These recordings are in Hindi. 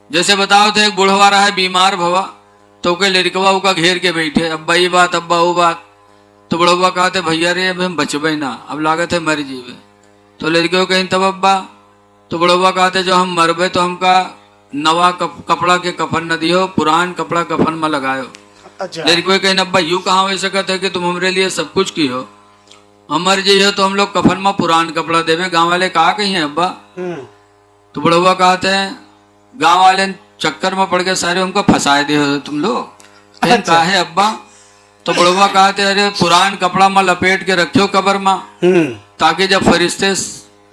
जैसे बताओ तो एक बुढ़वा रहा है बीमार भवा, तो के लड़कवा उका घेर के बैठे, अब्बा ये बात अब्बा वो बात। तो बुढ़वा कहते भैया रे अब हम बचबे ना, अब लागत है मर जीवे। तो लड़के कहीं तब अब्बा। तो बुढ़वा कहते जो हम मरबे तो हमका नवा कपड़ा के कफन न दियो, पुरान कपड़ा कफन में लगायो। अच्छा। लड़के कहीं अब्बा यूं कहाँ हो सकता है कि तुम हमारे लिए सब कुछ की हो, हम मर जाइए तो हम लोग कफन में पुरान कपड़ा देवे, गाँव वाले कहा कहीं है अब्बा। तो बुढ़वा कहते हैं गांव वाले चक्कर में पड़ के सारे उनको फंसाए दे तुम लोग। कहा है अब्बा। तो बुढ़वा कहते अरे पुरान कपड़ा में लपेट के रखियो कब्र में, ताकि जब फरिश्ते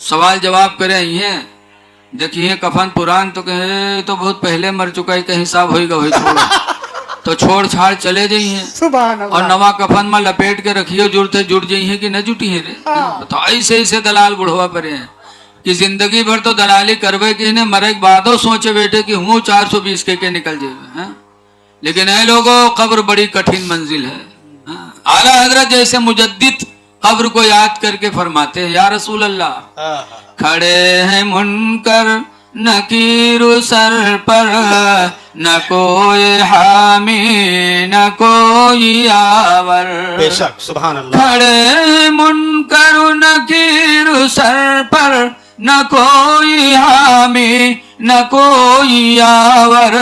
सवाल जवाब करे ये देखिए कफन पुरान, तो कहे तो बहुत पहले मर चुका है, कहीं साहब होगा वही छोड़ो तो छोड़ छाड़ चले जाइए, और नवा कफन में लपेट के रखियो, जुड़ते जुड़ जाइए कि न जुटी है रे। तो ऐसे ऐसे दलाल बुढ़वा परे हैं कि जिंदगी भर तो दलाली करवे कि इन्हें मरे के बादो सोचे बैठे कि हूँ 420 के निकल जाए। लेकिन ऐ लोगों कब्र बड़ी कठिन मंजिल है। आला हजरत जैसे मुजद्दिद कब्र को याद करके फरमाते हैं या रसूल अल्लाह खड़े हैं मुनकर नकीर सर पर, न कोई हामी न कोई आवर। बेशक सुभान अल्लाह। खड़े मुनकर नकीर सर पर, न कोई हामी न कोई आवर।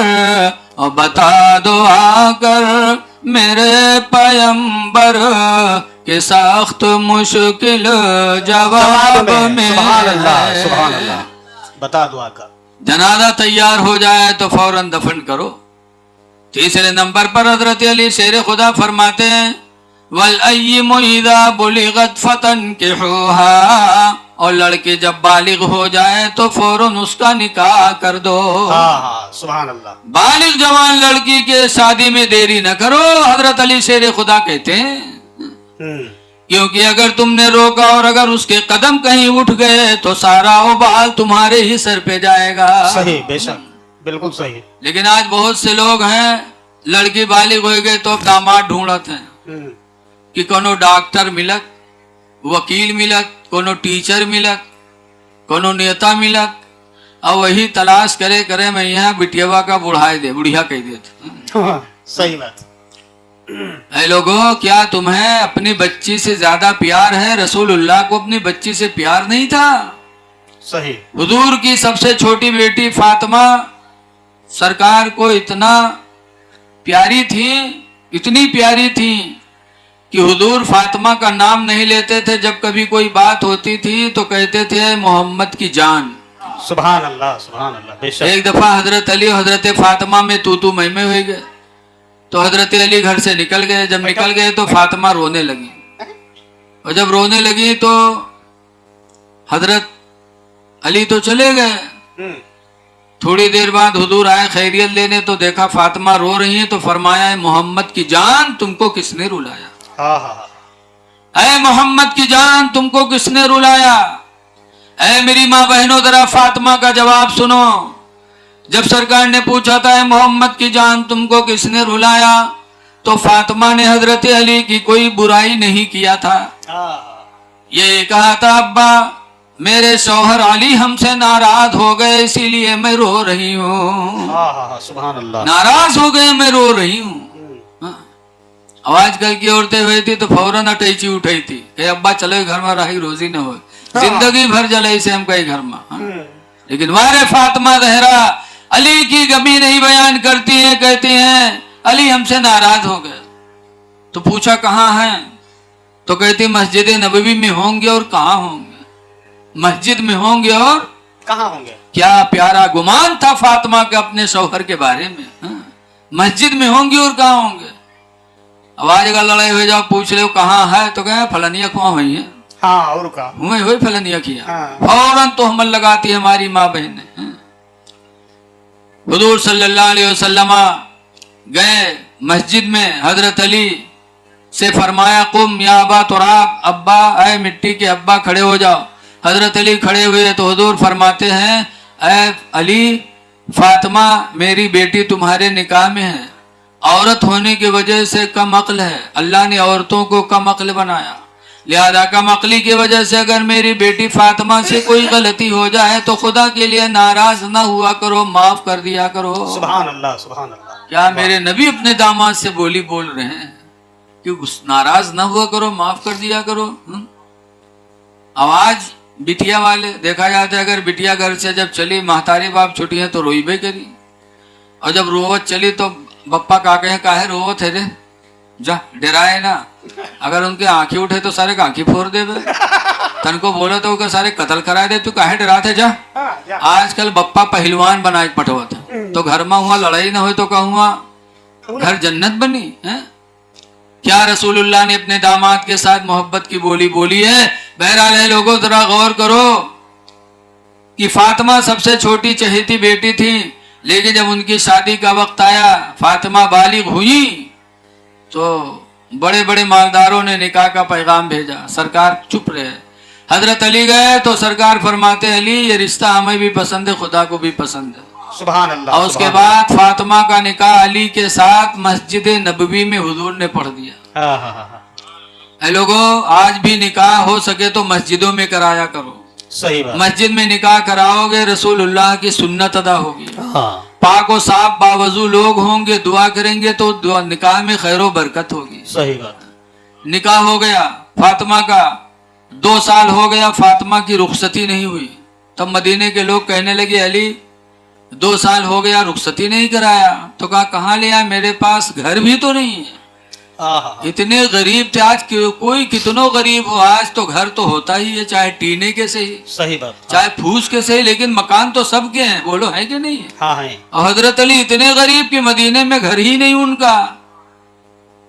और बता दो आकर मेरे पैगंबर के सख्त मुश्किल जवाब में। सुभान अल्लाह सुभान अल्लाह। बता दो आकर जनाजा तैयार हो जाए तो फौरन दफन करो। तीसरे नंबर पर हजरत अली शेर खुदा फरमाते हैं वल अय्यिमु इज़ा बुलिगत फतन किहुहा, और लड़के जब बालिग हो जाए तो फौरन उसका निकाह कर दो। सुभान अल्लाह। बालिग जवान लड़की के शादी में देरी न करो, हजरत अली शेर खुदा कहते हैं। क्योंकि अगर तुमने रोका और अगर उसके कदम कहीं उठ गए तो सारा उबाल तुम्हारे ही सर पे जाएगा। सही, बेशक बिल्कुल सही। लेकिन आज बहुत से लोग हैं लड़की बालिग हो गए तो दामाद ढूंढते हैं कि कोनो डॉक्टर मिलत, वकील मिलत, कोनो टीचर मिलत, कोनो नेता मिलत, और वही तलाश करे करे मैं यहाँ बिटियावा का बुढ़ाए दे बुढ़िया कह देते। सही बात। ऐ लोगों क्या तुम्हें अपनी बच्ची से ज्यादा प्यार है? रसूलुल्लाह को अपनी बच्ची से प्यार नहीं था? सही। हुजूर की सबसे छोटी बेटी फातिमा सरकार को इतना प्यारी थी, इतनी प्यारी थी कि हुजूर फातिमा का नाम नहीं लेते थे। जब कभी कोई बात होती थी तो कहते थे मोहम्मद की जान। सुभान अल्लाह सुभान अल्लाह। बेशक एक दफा हजरत अली और हजरत फातिमा में तू मैं में हो गए, तो हजरत अली घर से निकल गए। जब निकल गए तो फातिमा रोने लगी, और जब रोने लगी तो हजरत अली तो चले गए। थोड़ी देर बाद हुजूर आए खैरियत लेने, तो देखा फातिमा रो रही है, तो फरमाया है मोहम्मद की जान तुमको किसने रुलाया? ऐ मोहम्मद की जान तुमको किसने रुलाया? ऐ मेरी माँ बहनों जरा फातिमा का जवाब सुनो। जब सरकार ने पूछा था मोहम्मद की जान तुमको किसने रुलाया, तो फातिमा ने हजरत अली की कोई बुराई नहीं किया था। ये कहा था अब्बा मेरे शौहर अली हमसे नाराज हो गए इसीलिए मैं रो रही हूँ। सुभान अल्लाह। नाराज हो गए मैं रो रही हूँ। आजकल की औरतें हुई थी तो फौरन अटैची उठाई थी कि अब्बा चलो घर में रही रोजी न हो, जिंदगी भर जले से हम कहीं घर में। लेकिन वारे फातिमा जहरा अली की गमी नहीं बयान करती है, कहती हैं अली हमसे नाराज हो गए। तो पूछा कहाँ हैं? तो कहती मस्जिद नबवी में होंगे। और कहाँ होंगे? मस्जिद में होंगे और कहाँ होंगे? क्या प्यारा गुमान था फातिमा के अपने शौहर के बारे में। मस्जिद में होंगे और कहाँ होंगे? आवाज का लड़ाई हो जाओ पूछ ले कहाँ है, तो कहे फलनिया खुआ हुई है। और का हुई फलनिया किया। फौरन तो हमल लगाती है हमारी माँ बहन ने। हुजूर सल्लल्लाहु अलैहि वसल्लम गए मस्जिद में, हजरत अली से फरमाया कुम या अबा तुराब, अब्बा ऐ मिट्टी के अब्बा खड़े हो जाओ। हजरत अली खड़े हुए तो हुजूर फरमाते हैं ऐ अली फातिमा मेरी बेटी तुम्हारे निकाह में है, औरत होने की वजह से कम अक्ल है, अल्लाह ने औरतों को कम अक्ल बनाया। लिहाजा कम अक्ली की वजह से अगर मेरी बेटी फातिमा से कोई गलती हो जाए तो खुदा के लिए नाराज ना हुआ करो, माफ कर दिया करो। सुभान अल्लाह, सुभान अल्लाह। क्या मेरे नबी अपने दामाद से बोली बोल रहे हैं कि नाराज ना हुआ करो, माफ कर दिया करो। आवाज बिटिया वाले देखा जाता है, अगर बिटिया घर से जब चली महतारी बाप छुट्टी है तो रोईबे करी, और जब रोवत चली तो बप्पा काके काहे रोवत है रे, जा डराए ना। अगर उनके आंखें उठे तो सारे आंखें फोड़ देवे, तन को बोला तो उनका सारे कत्ल करा दे, तू काहे डराते जा। आजकल बप्पा पहलवान बनाए पटवत तो घर में हुआ लड़ाई ना हो तो कहूँगा घर जन्नत बनी है। क्या रसूलुल्लाह ने अपने दामाद के साथ मोहब्बत की बोली बोली है। बहरहाल है लोगों, जरा गौर करो कि फातिमा सबसे छोटी चहेती बेटी थी, लेकिन जब उनकी शादी का वक्त आया, फातिमा बालिग हुई तो बड़े बड़े मालदारों ने निकाह का पैगाम भेजा, सरकार चुप रहे। हजरत अली गए तो सरकार फरमाते, अली ये रिश्ता हमें भी पसंद है, खुदा को भी पसंद है। सुभान अल्लाह। और उसके बाद फातिमा का निकाह अली के साथ मस्जिद नबवी में हुजूर ने पढ़ दिया। ऐ लोगों, आज भी निकाह हो सके तो मस्जिदों में कराया करो। सही बात। मस्जिद में निकाह कराओगे रसूलुल्लाह की सुन्नत अदा होगी। पाक और साफ बावजू लोग होंगे, दुआ करेंगे तो निकाह में खैरो बरकत होगी। सही बात। निकाह हो गया फातिमा का, 2 साल हो गया, फातिमा की रुखसती नहीं हुई। तब मदीने के लोग कहने लगे, अली 2 साल हो गया रुखसती नहीं कराया। तो कहा कहाँ ले आया, मेरे पास घर भी तो नहीं है। इतने गरीब थे, आज कोई कितनो गरीब हो, आज तो घर तो होता ही है, चाहे टीने के से ही, सही बात, चाहे फूस के से ही, लेकिन मकान तो सबके हैं, बोलो है कि नहीं है। हाँ है। और हजरत अली इतने गरीब कि मदीने में घर ही नहीं उनका।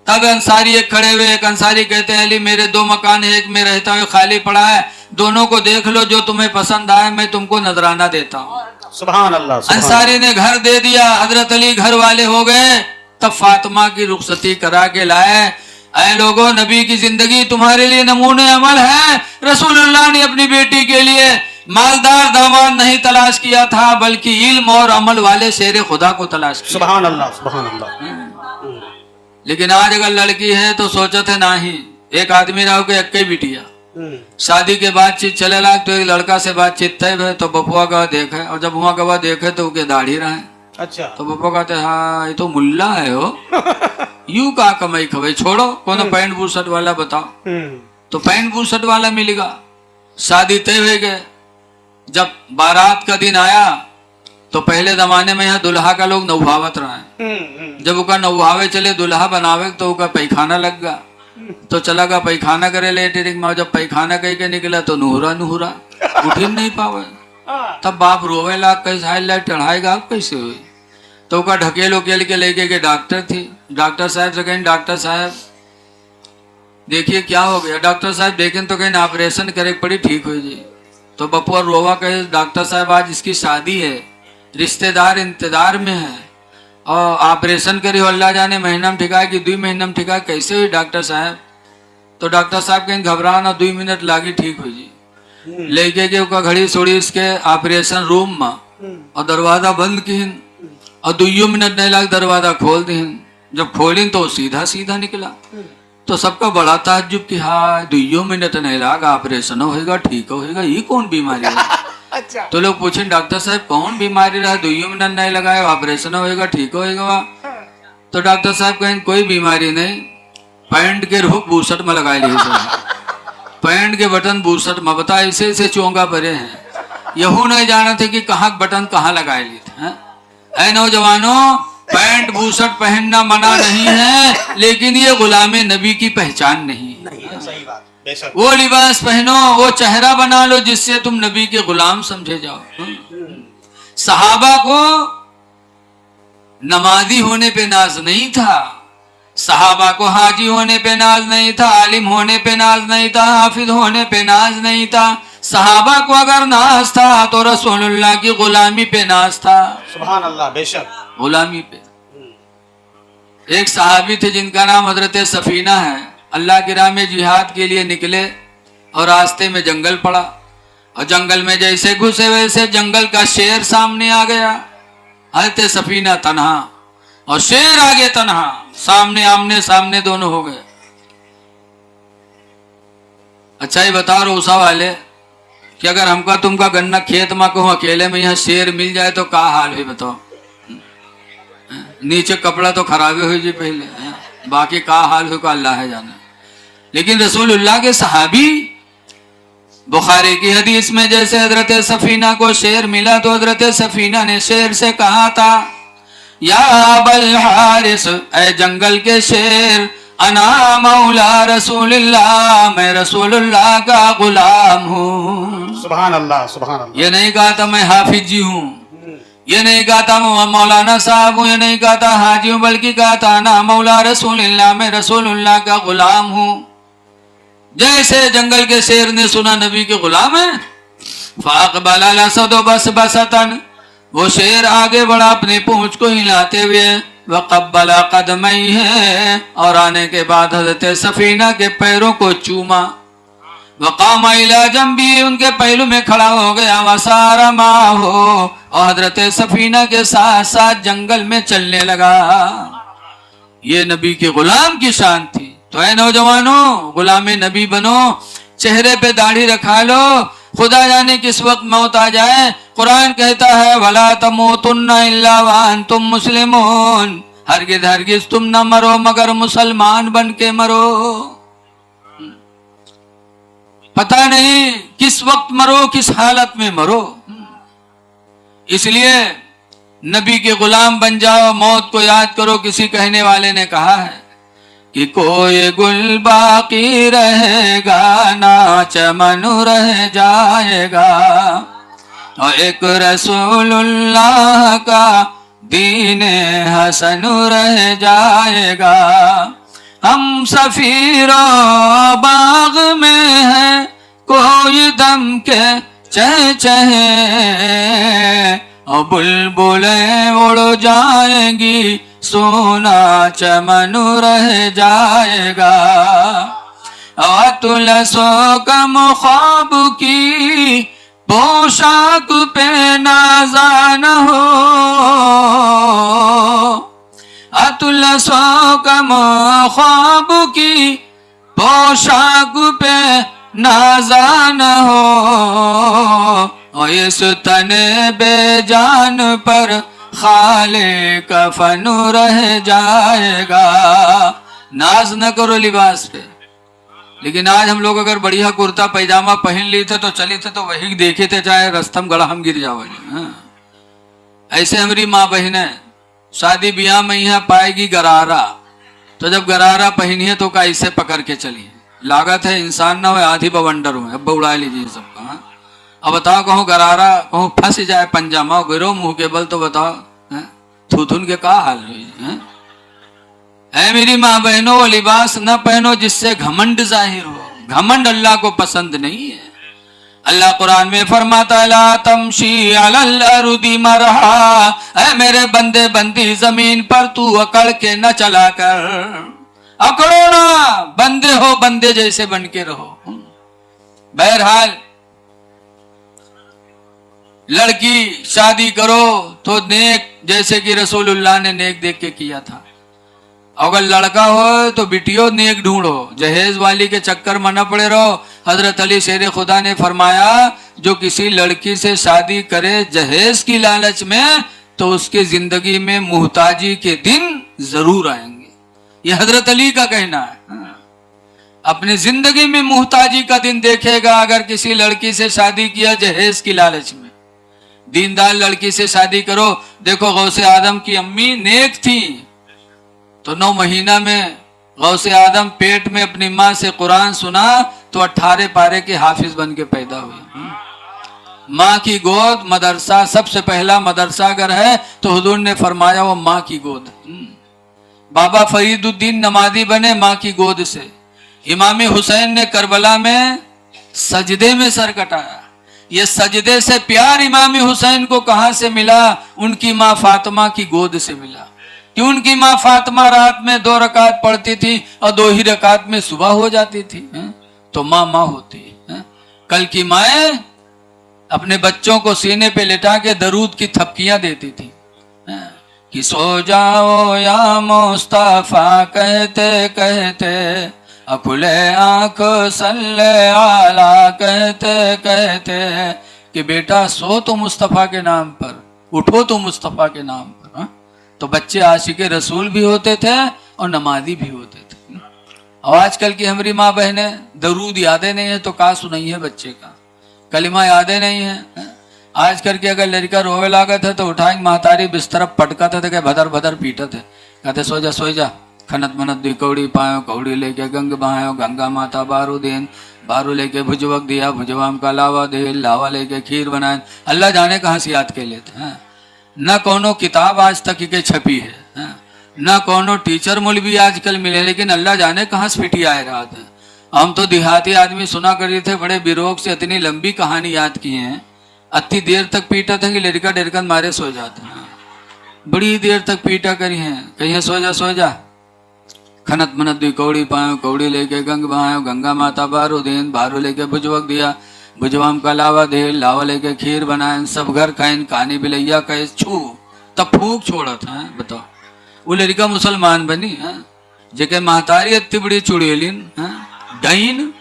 तब अंसारी एक खड़े हुए, एक अंसारी कहते हैं, अली मेरे 2 मकान है, एक में रहता हुए खाली पड़ा है, दोनों को देख लो, जो तुम्हें पसंद आए मैं तुमको नजराना देता हूँ। सुभान अल्लाह। अंसारी ने घर दे दिया, हजरत अली घर वाले हो गए। तब फातिमा की रुखसती करा के लाए। ऐ लोगों, नबी की जिंदगी तुम्हारे लिए नमूने अमल है। रसूलुल्लाह ने अपनी बेटी के लिए मालदार दामाद नहीं तलाश किया था, बल्कि इल्म और अमल वाले शेर खुदा को तलाश किया। सुभान अल्लाह, सुभान अल्लाह। लेकिन आज अगर लड़की है तो सोचते है ना ही, एक आदमी रहो के एक बिटिया, शादी के बातचीत चले लाग तो एक लड़का से बातचीत तय है तो बपुआ का देखे, और जब वहाँ का देखे तो उनके दाढ़ी रहे। अच्छा। तो बप्पा कहते हाँ ये तो मुल्ला है हो। यूं का कमाई खवाई, छोड़ो कोनो पैंट बूट वाला बताओ। तो पैंट बूट वाला मिलेगा। शादी तय हो गए। जब बारात का दिन आया तो पहले जमाने में यहाँ दुल्हा का लोग नौहावत रहे। जब उसका नौहावे चले दुल्हा बनावे तो उसका पैखाना लग गया, तो चला गया पैखाना करे लेटरिंग में। जब पैखाना कह के निकला तो नुहरा उठ ही नहीं पावे। तब बाप रोवे ला, कैसे चढ़ाएगा कैसे हुई। तो का ढकेल उकेल के लेके के डॉक्टर थी। डॉक्टर साहब से कहें, डॉक्टर साहब देखिए क्या हो गया। डॉक्टर साहब देखें तो कहें ऑपरेशन करे पड़ी, ठीक हो जी। तो बपुआ रोवा कहे, डॉक्टर साहब आज इसकी शादी है, रिश्तेदार इंतजार में है, और ऑपरेशन करी अल्लाह जाने महीना में ठिका कि 2 महीना में ठिका, कैसे हुई डॉक्टर साहब। तो डॉक्टर साहब कहें घबरा ना, 2 मिनट लागी ठीक हो जी। लेके के उसका घड़ी सोड़ी इसके ऑपरेशन रूम में, और दरवाजा बंद की, और 2 मिनट नहीं लाग दरवाजा खोल दी। जब खोली तो सीधा सीधा निकला। तो सबका बड़ा ताज्जुब कि हाँ 2 मिनट नहीं लाग ऑपरेशन होगा, ठीक होगा, ये कौन बीमारी है। अच्छा। तो लोग पूछे डॉक्टर साहब कौन बीमारी रहा, 2 मिनट नहीं लगाए ऑपरेशन होगा, ठीक होगा। तो डॉक्टर साहब कहें कोई बीमारी नहीं, पैंट के रुख बूसट में लगा ली। पैंट के बटन बूसट में, बता ऐसे ऐसे चोंगा परे हैं, यहू नहीं जाना थे कि कहाँ बटन कहाँ लगाए ली थे। ऐ नौजवानों, पैंट बूसट पहनना मना नहीं है, लेकिन ये गुलामे नबी की पहचान नहीं है। सही बात, बेशक। वो लिबास पहनो, वो चेहरा बना लो जिससे तुम नबी के गुलाम समझे जाओ। सहाबा को नमाजी होने पे नाज नहीं था, सहाबा को हाजी होने पे नाज नहीं था, आलिम होने पे नाज नहीं था, हाफिज होने पे नाज नहीं था। सहाबा को अगर नाज था तो रसूलुल्लाह की गुलामी पे नाज था। सुभान अल्लाह, बेशक, गुलामी पे। एक सहाबी थे जिनका नाम हजरत सफीना है। अल्लाह की राह में जिहाद के लिए निकले और रास्ते में जंगल पड़ा, और जंगल में जैसे घुसे वैसे जंगल का शेर सामने आ गया। हजरत सफीना तन्हा और शेर आगे तन्हा, सामने आमने सामने दोनों हो गए। अच्छा ही बताओ रोसा वाले कि अगर हमका तुमका गन्ना खेत में कहूँ अकेले में यहाँ शेर मिल जाए तो का हाल है बताओ। नीचे कपड़ा तो खराबे हुई जी पहले, बाकी का हाल हो का अल्लाह है जाना। लेकिन रसूलुल्लाह के सहाबी, बुखारी की हदीस में जैसे हजरत सफीना को शेर मिला तो हजरत सफीना ने शेर से कहा था, या अबल हारिस, ऐ जंगल के शेर, अना मौला रसूलुल्लाह, मैं रसूलुल्लाह का गुलाम हूँ। सुभान अल्लाह, सुभान अल्लाह। ये नहीं कहा था मैं हाफिज जी हूँ, ये नहीं कहा था मैं मौलाना साहब हूँ, ये नहीं कहा था हाजी हूँ, बल्कि कहा था ना मौला रसूलुल्लाह, मैं रसूलुल्लाह का गुलाम हूँ। जैसे जंगल के शेर ने सुना नबी के गुलाम है, फाक़बल अलअसद बस बसतन, वो शेर आगे बढ़ा अपने पूंछ को हिलाते हुए, वक़ब्बल क़दमई है, और आने के बाद हज़रत सफीना के पैरों को चूमा, वक़ाम इला जंबी, उनके पहलू में खड़ा हो गया, वसारा माहो, और हज़रत सफीना के साथ साथ जंगल में चलने लगा। ये नबी के गुलाम की शान थी। तो ऐ नौजवानों, गुलामे नबी बनो, चेहरे पे दाढ़ी रखा लो, खुदा जाने किस वक्त मौत आ जाए। कुरान कहता है, वला तमूतुन्ना इल्ला व अंतुम मुस्लिमून, हरगिज़ हरगिज़ तुम न मरो मगर मुसलमान बन के मरो। पता नहीं किस वक्त मरो, किस हालत में मरो, इसलिए नबी के गुलाम बन जाओ, मौत को याद करो। किसी कहने वाले ने कहा है कि कोई गुल बाकी रहेगा ना चमन रह जाएगा, और एक रसूलुल्लाह का दीने हसन रह जाएगा। हम सफीरो बाग में है कोई दम के चहचहे, और बुलबुलें उड़ जाएंगी सोना चमन रह जाएगा। अतुलसो कम ख्वाब की पोशाक पे नाज़ान हो, अतुलसो कम ख्वाब की पोशाक पे नाज़ान हो, और इस तने बेजान पर खाले कफन रह जाएगा। नाज न करो लिबास पे, लेकिन आज हम लोग अगर बढ़िया कुर्ता पैजामा पहन ली थे तो चली थे तो वही देखे थे, चाहे रस्तम गड़ा हम गिर जाओ। ऐसे हमारी माँ बहने शादी ब्याह में यहाँ पाएगी गरारा, तो जब गरारा पहनी है तो कैसे पकड़ के चली, लागत है इंसान ना हो आधी बवंडर हो। अब उड़ा लीजिए सबका। अब बताओ, कहूँ गरारा, कहूँ फंस जाए पंजामा, गिरो मुंह के बल, तो बताओ थूथुन के का हाल हुई है। मेरी माँ बहनों, वो लिबास न पहनो जिससे घमंड जाहिर हो। घमंड अल्लाह को पसंद नहीं है। अल्लाह कुरान में फरमाता, ला तमशी अलल अरुदी मरहा, ऐ मेरे बंदे बंदी जमीन पर तू अकड़ के न चला कर, अकड़ो ना, बंदे हो बंदे जैसे बन के रहो। बहरहाल लड़की शादी करो तो नेक, जैसे कि रसूलुल्लाह ने नेक देख के किया था। अगर लड़का हो तो बिटियो नेक ढूंढो, जहेज वाली के चक्कर में न पड़े रहो। हजरत अली शेर खुदा ने फरमाया, जो किसी लड़की से शादी करे जहेज की लालच में, तो उसके जिंदगी में मुहताजी के दिन जरूर आएंगे। ये हजरत अली का कहना है। अपनी जिंदगी में मुहताजी का दिन देखेगा अगर किसी लड़की से शादी किया जहेज की लालच में। दीनदार लड़की से शादी करो। देखो, गौसे आदम की अम्मी नेक थी, तो 9 महीना में गौसे आदम पेट में अपनी माँ से कुरान सुना तो 18 पारे के हाफिज बन के पैदा हुए। माँ की गोद मदरसा, सबसे पहला मदरसा अगर है तो हुजूर ने फरमाया वो माँ की गोद। बाबा फरीदुद्दीन नमाजी बने माँ की गोद से। इमाम हुसैन ने करबला में सजदे में सर कटाया। ये सजदे से प्यार इमाम हुसैन को कहां से मिला? उनकी माँ फातिमा की गोद से मिला। कि उनकी माँ फातिमा रात में 2 रकात पढ़ती थी और 2 ही रकात में सुबह हो जाती थी। तो माँ माँ होती है। कल की माएँ अपने बच्चों को सीने पे लिटा के दरूद की थपकियां देती थी कि सो जाओ या मुस्तफा कहते कहते अखुले आंख सल्ले आला कहते कहते कि बेटा सो तो मुस्तफ़ा के नाम पर, उठो तो मुस्तफ़ा के नाम पर। हा? तो बच्चे आशिके रसूल भी होते थे और नमाजी भी होते थे। और आजकल की हमारी माँ बहनें दरूद यादें नहीं है तो का सुनाई है बच्चे का, कलिमा यादें नहीं है। आजकल के अगर लड़का रोवे लागत है तो उठाएंगे महतारी बिस्तर पटका थे कि भदर भदर पीटा थे, कहते सो जा खनत मनत दी कौड़ी पायो, कौड़ी लेके गंग बहायो, गंगा माता बारू देन, बारू लेके भुजवक दिया, भुजवाम का लावा दे, लावा लेके खीर बनाए। अल्लाह जाने कहाँ से याद के लेते हैं। न कोनो किताब आज तक के छपी है, न कोनो टीचर मौलवी आजकल मिले, लेकिन अल्लाह जाने कहाँ से पिटी आए रात है। हम तो देहाती आदमी सुना करी थे, बड़े बिरोग से इतनी लंबी कहानी याद की है, अति देर तक पीटा था कि लड़का डरकन मारे सो जाते हैं। बड़ी देर तक पीटा करी है, कहीं सो जा खनत मनत दी कौड़ी पायो, कौड़ी लेके गंग बहायो, गंगा माता बारू देन, बारू लेके भुजवक दिया, भुजवाम का लावा दे, लावा लेके खीर बनाए, सब घर खाइन, कहानी बिलैया कहे छू तब फूक छोड़ा था। बताओ वो लड़का मुसलमान बनी है, जेके महतारी अत्ती बड़ी चुड़ेलिन डईन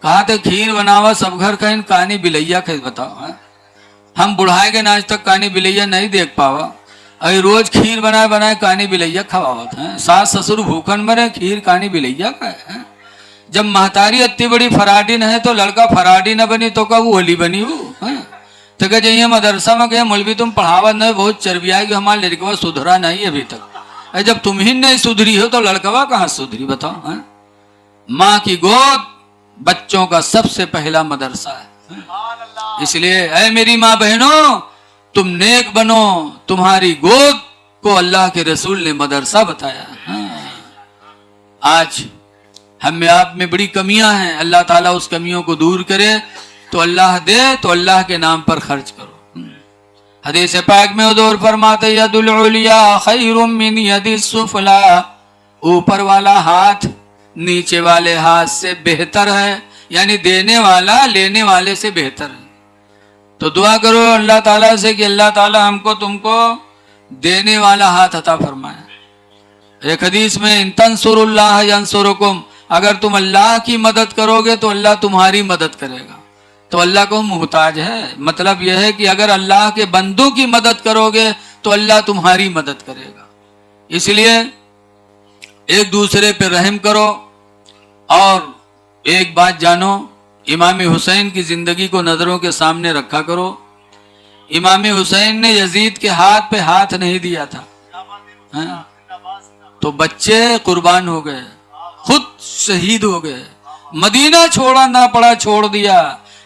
कहा थे खीर बनावा, सब घर खाइन, कहानी बिलैया कहे। बताओ हम बुढ़ाए के नाच तक कहानी बिलैया नहीं देख पावा, अरे रोज खीर बनाए बनाए कहानी बिलैया खवावत है। सास ससुर भूखन मरे, खीर कहानी बिलैया का है। जब महतारी इतनी बड़ी फराडी न है तो लड़का फराडी न बनी तो कब होली बनी वो है? तो कह जाइए मदरसा में गए, मौलवी तुम पढ़ावत नहीं, बहुत चर्बिया कि हमारा लड़कवा सुधरा नहीं अभी तक। अरे जब तुम ही नहीं सुधरी हो तो लड़कवा कहाँ सुधरी बताओ है? माँ की गोद बच्चों का सबसे पहला मदरसा है। इसलिए ऐ मेरी माँ बहनों, तुम नेक बनो, तुम्हारी गोद को अल्लाह के रसूल ने मदरसा बताया। आज हम में आप में बड़ी कमियां हैं, अल्लाह ताला उस कमियों को दूर करे तो अल्लाह दे, तो अल्लाह के नाम पर खर्च करो। हदीस पाक में हुजूर फरमाते यदुल उलिया खैरुम मिन यदिस सुफला, ऊपर वाला हाथ नीचे वाले हाथ से बेहतर है, यानी देने वाला लेने वाले से बेहतर है। तो दुआ करो अल्लाह ताला से कि अल्लाह ताला हमको तुमको देने वाला हाथ अता फरमाए। एक हदीस में इन तंसुरुल्लाह यंसुरुकुम, अगर तुम अल्लाह की मदद करोगे तो अल्लाह तुम्हारी मदद करेगा। तो अल्लाह को मुहताज है, मतलब यह है कि अगर अल्लाह के बंदों की मदद करोगे तो अल्लाह तुम्हारी मदद करेगा। इसलिए एक दूसरे पे रहम करो। और एक बात जानो, इमाम हुसैन की जिंदगी को नजरों के सामने रखा करो। इमाम हुसैन ने यजीद के हाथ पे हाथ नहीं दिया था, तो बच्चे कुर्बान हो गए, खुद शहीद हो गए, मदीना छोड़ा ना पड़ा, छोड़ दिया,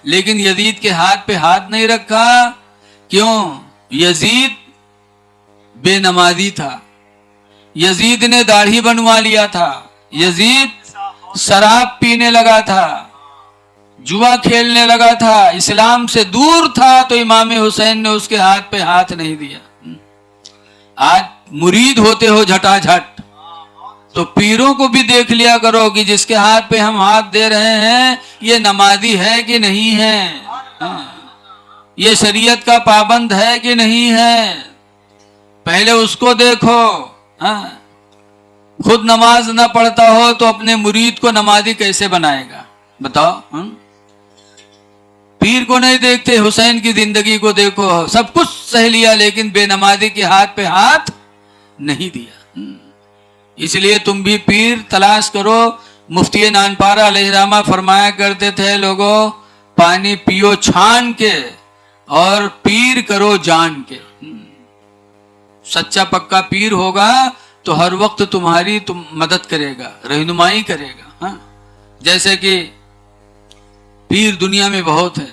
लेकिन यजीद के हाथ पे हाथ नहीं रखा। क्यों? यजीद बेनमाजी था, यजीद ने दाढ़ी बनवा लिया था, यजीद शराब पीने लगा था, जुआ खेलने लगा था, इस्लाम से दूर था, तो इमाम हुसैन ने उसके हाथ पे हाथ नहीं दिया। आज मुरीद होते हो झटाझट, तो पीरों को भी देख लिया करो कि जिसके हाथ पे हम हाथ दे रहे हैं ये नमाजी है कि नहीं है, ये शरीयत का पाबंद है कि नहीं है, पहले उसको देखो। खुद नमाज ना पढ़ता हो तो अपने मुरीद को नमाजी कैसे बनाएगा बताओ। पीर को नहीं देखते, हुसैन की जिंदगी को देखो, सब कुछ सह लिया लेकिन बेनमाजी के हाथ पे हाथ नहीं दिया। इसलिए तुम भी पीर तलाश करो। मुफ्ती नानपारा अलैहिर्रहमा फरमाया करते थे, लोगों पानी पियो छान के और पीर करो जान के। सच्चा पक्का पीर होगा तो हर वक्त तुम्हारी मदद करेगा, रहनुमाई करेगा। जैसे कि पीर दुनिया में बहुत है।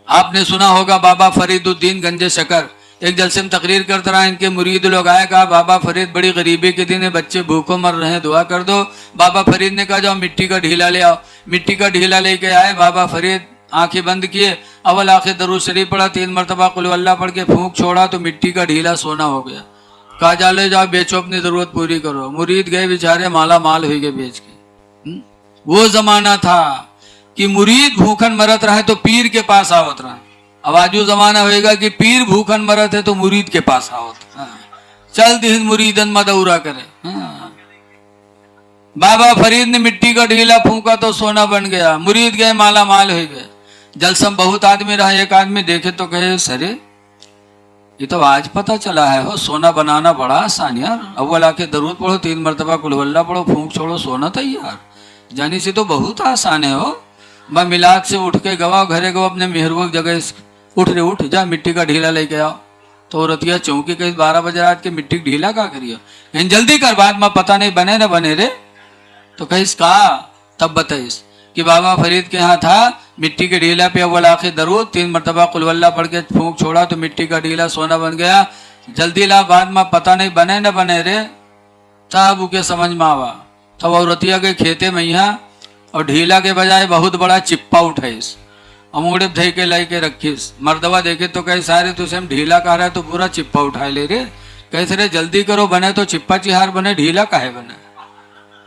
आपने सुना होगा बाबा फरीदुद्दीन गंजे शकर, एक जलसे में तकरीर करता रहा, इनके मुरीद लोग आए, कहा बाबा फरीद बड़ी गरीबी के दिन है, बच्चे भूखों मर रहे हैं, दुआ कर दो। बाबा फरीद ने कहा जाओ मिट्टी का ढीला ले आओ। मिट्टी का ढीला लेके आए, बाबा फरीद आंखें बंद किए, अव्वल आखिर दरूद शरीफ पढ़ा, 3 मरतबा कुल अल्लाह पढ़ के फूंक छोड़ा तो मिट्टी का ढीला सोना हो गया। कहा जा ले जाओ बेचो, अपनी जरूरत पूरी करो। मुरीद गए बेचारे माला माल हो गए बेच के। वो जमाना था कि मुरीद भूखन मरत रहे तो पीर के पास आवत रहे। अब आजू जमाना होएगा कि पीर भूखन मरत है तो मुरीद के पास आवत। चल दिन मुरीदन मदौरा करे। बाबा फरीद ने मिट्टी का ढीला फूंका तो सोना बन गया, मुरीद गए माला माल हो गए। जलसम बहुत आदमी रहा, एक आदमी देखे तो कहे सरे ये तो आज पता चला है हो, सोना बनाना बड़ा आसान यार। अव्वल आके दरूद पढ़ो, 3 मरतबा कुलवल्ला पढ़ो, फूंक छोड़ो, सोना तैयार। जानी से तो बहुत आसान है हो। मैं मिलाद से उठ के गवा घरे गवा अपने मेहरबूब जगह, उठ रे उठ जा मिट्टी का ढीला लेके आओ। तो रतिया चौंकी कहीं 12 बजे रात के मिट्टी का ढीला का करियो, लेकिन जल्दी कर, बाद में पता नहीं बने न बने रे। तो कहीस कहा तब बताइस कि बाबा फरीद के यहाँ था मिट्टी के ढीला पे अव्वल आखिर दरूद 3 मरतबा कुलवल्ला पढ़ के फूंक छोड़ा तो मिट्टी का ढीला सोना बन गया। जल्दी ला, बाद में पता नहीं बने न बने रे। साहब के समझ में आवा तब औरतिया के खेते में यहाँ और ढीला के बजाय बहुत बड़ा चिप्पा उठाइस, अमूड़े धई के लाई के रखीस। मर्दवा देखे तो कहे सारे तुझे हम ढीला कह रहा है तो पूरा चिप्पा उठा ले रे। कैसे रे जल्दी करो, बने तो चिप्पा चिहार बने, ढीला काहे बने।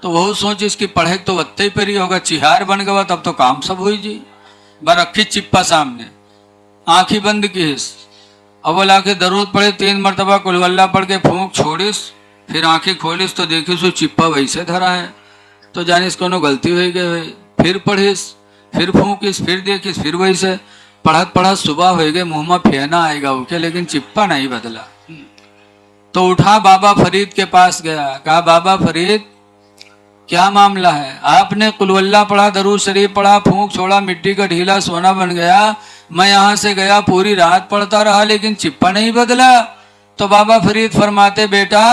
तो वो सोच इसकी पढ़े तो वत्ते पर ही होगा, चिहार बन गया तब तो काम सब हुई जी। बर रखी चिप्पा सामने, आंखी बंद कीस, अव्वल आके दरूद पढ़े 3 मरतबा कुलवल्ला पढ़ के फूंक छोड़िस, फिर आंखें खोलिस तो देखिस वो चिप्पा वैसे धरा है। तो जानिस कोनो गलती हो गई, फिर पढ़िस, फिर फूंकिस, फिर देखिस, फिर वैसे पढ़त पढ़त सुबह हो गए, मुंह में फेना आएगा उके, लेकिन चिप्पा नहीं बदला। तो उठा बाबा फरीद के पास गया, कहा बाबा फरीद क्या मामला है? आपने कुलवल्ला पढ़ा, दरूद शरीफ पढ़ा, फूंक छोड़ा, मिट्टी का ढीला सोना बन गया। मैं यहां से गया पूरी रात पढ़ता रहा लेकिन चिप्पा नहीं बदला। तो बाबा फरीद फरमाते बेटा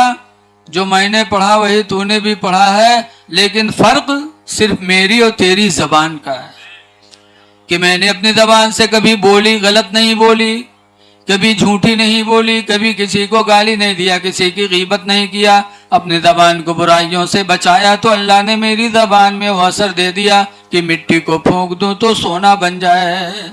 जो मैंने पढ़ा वही तूने भी पढ़ा है, लेकिन फर्क सिर्फ मेरी और तेरी जबान का है कि मैंने अपनी जबान से कभी बोली गलत नहीं बोली, कभी झूठी नहीं बोली, कभी किसी को गाली नहीं दिया, किसी की गीबत नहीं किया, अपनी जबान को बुराइयों से बचाया। तो अल्लाह ने मेरी जबान में वो असर दे दिया कि मिट्टी को फूंक दूं तो सोना बन जाए।